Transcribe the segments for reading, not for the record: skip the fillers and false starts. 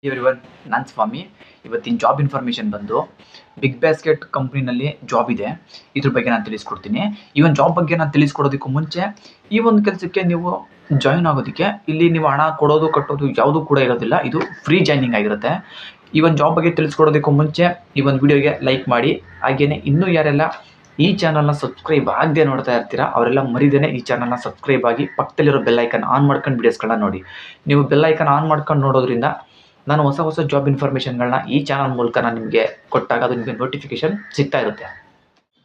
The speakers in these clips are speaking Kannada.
ಎವ್ರಿವನ್, ನಾನು ಸ್ವಾಮಿ. ಇವತ್ತಿನ ಜಾಬ್ ಇನ್ಫಾರ್ಮೇಷನ್ ಬಂದು ಬಿಗ್ ಬ್ಯಾಸ್ಕೆಟ್ ಕಂಪ್ನಿನಲ್ಲಿ ಜಾಬ್ ಇದೆ. ಇದ್ರ ಬಗ್ಗೆ ನಾನು ತಿಳಿಸ್ಕೊಡ್ತೀನಿ. ಈ ಒಂದು ಜಾಬ್ ಬಗ್ಗೆ ನಾನು ತಿಳಿಸ್ಕೊಡೋದಕ್ಕೂ ಮುಂಚೆ ಈ ಒಂದು ಕೆಲಸಕ್ಕೆ ನೀವು ಜಾಯಿನ್ ಆಗೋದಕ್ಕೆ ಇಲ್ಲಿ ನೀವು ಹಣ ಕೊಡೋದು ಕಟ್ಟೋದು ಯಾವುದೂ ಕೂಡ ಇರೋದಿಲ್ಲ. ಇದು ಫ್ರೀ ಜಾಯ್ನಿಂಗ್ ಆಗಿರುತ್ತೆ. ಈ ಒಂದು ಜಾಬ್ ಬಗ್ಗೆ ತಿಳಿಸ್ಕೊಡೋದಕ್ಕೂ ಮುಂಚೆ ಈ ಒಂದು ವಿಡಿಯೋಗೆ ಲೈಕ್ ಮಾಡಿ. ಹಾಗೆಯೇ ಇನ್ನೂ ಯಾರೆಲ್ಲ ಈ ಚಾನಲ್ನ ಸಬ್ಸ್ಕ್ರೈಬ್ ಆಗದೆ ನೋಡ್ತಾ ಇರ್ತೀರಾ ಅವರೆಲ್ಲ ಮರಿದೇನೆ ಈ ಚಾನಲ್ನ ಸಬ್ಸ್ಕ್ರೈಬ್ ಆಗಿ ಪಕ್ಕದಲ್ಲಿರೋ ಬೆಲ್ ಐಕನ್ ಆನ್ ಮಾಡ್ಕೊಂಡು ವಿಡಿಯೋಸ್ಗಳನ್ನ ನೋಡಿ. ನೀವು ಬೆಲ್ ಐಕನ್ ಆನ್ ಮಾಡ್ಕೊಂಡು ನೋಡೋದ್ರಿಂದ ನಾನು ಹೊಸ ಜಾಬ್ ಇನ್ಫಾರ್ಮೇಷನ್ಗಳನ್ನ ಈ ಚಾನಲ್ ಮೂಲಕ ನಾನು ನಿಮಗೆ ಕೊಟ್ಟಾಗ ಅದು ನಿಮಗೆ ನೋಟಿಫಿಕೇಶನ್ ಸಿಗ್ತಾ ಇರುತ್ತೆ.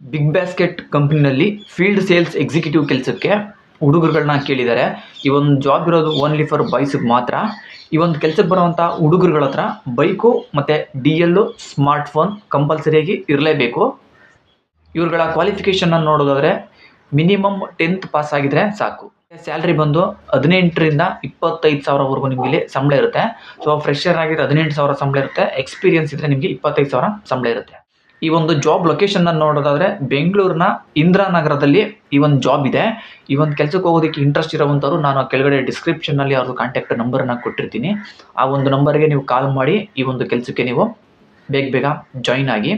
ಬಿಗ್ ಬ್ಯಾಸ್ಕೆಟ್ ಕಂಪ್ನಿನಲ್ಲಿ ಫೀಲ್ಡ್ ಸೇಲ್ಸ್ ಎಕ್ಸಿಕ್ಯೂಟಿವ್ ಕೆಲಸಕ್ಕೆ ಹುಡುಗರುಗಳನ್ನ ಕೇಳಿದ್ದಾರೆ. ಈ ಒಂದು ಜಾಬ್ ಇರೋದು ಓನ್ಲಿ ಫಾರ್ ಬಾಯ್ಸ್ಗೆ ಮಾತ್ರ. ಈ ಒಂದು ಕೆಲಸಕ್ಕೆ ಬರುವಂಥ ಹುಡುಗರುಗಳ ಹತ್ರ ಬೈಕು ಮತ್ತು DL ಸ್ಮಾರ್ಟ್ಫೋನ್ ಕಂಪಲ್ಸರಿಯಾಗಿ ಇರಲೇಬೇಕು. ಇವ್ರುಗಳ ಕ್ವಾಲಿಫಿಕೇಷನ್ನ ನೋಡೋದಾದರೆ ಮಿನಿಮಮ್ 10th ಪಾಸ್ ಆಗಿದ್ರೆ ಸಾಕು. ಸ್ಯಾಲ್ರಿ ಬಂದು 18ರಿಂದ 25,000ವರೆಗೂ ನಿಮಗೆ ಇಲ್ಲಿ ಸಂಬಳ ಇರುತ್ತೆ. ಸೊ ಫ್ರೆಶರ್ ಆಗಿದ್ರೆ 18,000 ಸಂಬಳ ಇರುತ್ತೆ. ಎಕ್ಸ್ಪೀರಿಯನ್ಸ್ ಇದ್ದರೆ ನಿಮಗೆ 25,000 ಸಂಬಳ ಇರುತ್ತೆ. ಈ ಒಂದು ಜಾಬ್ ಲೊಕೇಶನ್ನ ನೋಡೋದಾದರೆ ಬೆಂಗಳೂರಿನ ಇಂದಿರಾನಗರದಲ್ಲಿ ಈ ಒಂದು ಜಾಬ್ ಇದೆ. ಈ ಒಂದು ಕೆಲಸಕ್ಕೆ ಹೋಗೋದಕ್ಕೆ ಇಂಟ್ರೆಸ್ಟ್ ಇರೋವಂಥವ್ರು ನಾನು ಕೆಳಗಡೆ ಡಿಸ್ಕ್ರಿಪ್ಷನ್ನಲ್ಲಿ ಅವ್ರದ್ದು ಕಾಂಟ್ಯಾಕ್ಟ್ ನಂಬರನ್ನು ಕೊಟ್ಟಿರ್ತೀನಿ. ಆ ಒಂದು ನಂಬರ್ಗೆ ನೀವು ಕಾಲ್ ಮಾಡಿ ಈ ಒಂದು ಕೆಲಸಕ್ಕೆ ನೀವು ಬೇಗ ಜಾಯಿನ್ ಆಗಿ.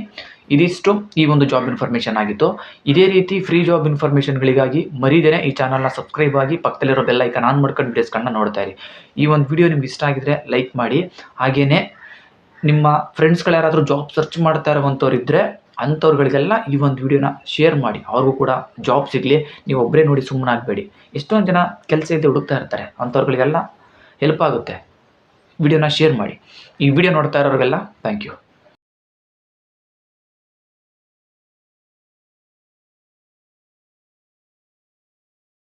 ಇದಿಷ್ಟು ಈ ಒಂದು ಜಾಬ್ ಇನ್ಫಾರ್ಮೇಷನ್ ಆಗಿತ್ತು. ಇದೇ ರೀತಿ ಫ್ರೀ ಜಾಬ್ ಇನ್ಫಾರ್ಮೇಷನ್ಗಳಿಗಾಗಿ ಮರಿದೇನೆ ಈ ಚಾನಲ್ನ ಸಬ್ಸ್ಕ್ರೈಬ್ ಆಗಿ ಪಕ್ಕದಲ್ಲಿರೋ ಬೆಲ್ ಐಕನ್ ಆನ್ ಮಾಡ್ಕೊಂಡು ವಿಡಿಯೋಸ್ಗಳನ್ನ ನೋಡ್ತಾ ಇರಿ. ಈ ಒಂದು ವಿಡಿಯೋ ನಿಮ್ಗೆ ಇಷ್ಟ ಆಗಿದ್ರೆ ಲೈಕ್ ಮಾಡಿ. ಹಾಗೆಯೇ ನಿಮ್ಮ ಫ್ರೆಂಡ್ಸ್ಗಳು ಯಾರಾದರೂ ಜಾಬ್ ಸರ್ಚ್ ಮಾಡ್ತಾ ಇರೋವಂಥವ್ರು ಇದ್ದರೆ ಅಂಥವ್ರುಗಳಿಗೆಲ್ಲ ಈ ಒಂದು ವಿಡಿಯೋನ ಶೇರ್ ಮಾಡಿ. ಅವ್ರಿಗೂ ಕೂಡ ಜಾಬ್ ಸಿಗಲಿ. ನೀವು ಒಬ್ಬರೇ ನೋಡಿ ಸುಮ್ಮನೆ ಆಗಬೇಡಿ. ಎಷ್ಟೊಂದು ಜನ ಕೆಲಸ ಇದ್ದು ಹುಡುಕ್ತಾ ಇರ್ತಾರೆ. ಅಂಥವ್ರುಗಳಿಗೆಲ್ಲ ಹೆಲ್ಪ್ ಆಗುತ್ತೆ. ವಿಡಿಯೋನ ಶೇರ್ ಮಾಡಿ. ಈ ವಿಡಿಯೋ ನೋಡ್ತಾ ಇರೋರಿಗೆಲ್ಲ ಥ್ಯಾಂಕ್ ಯು.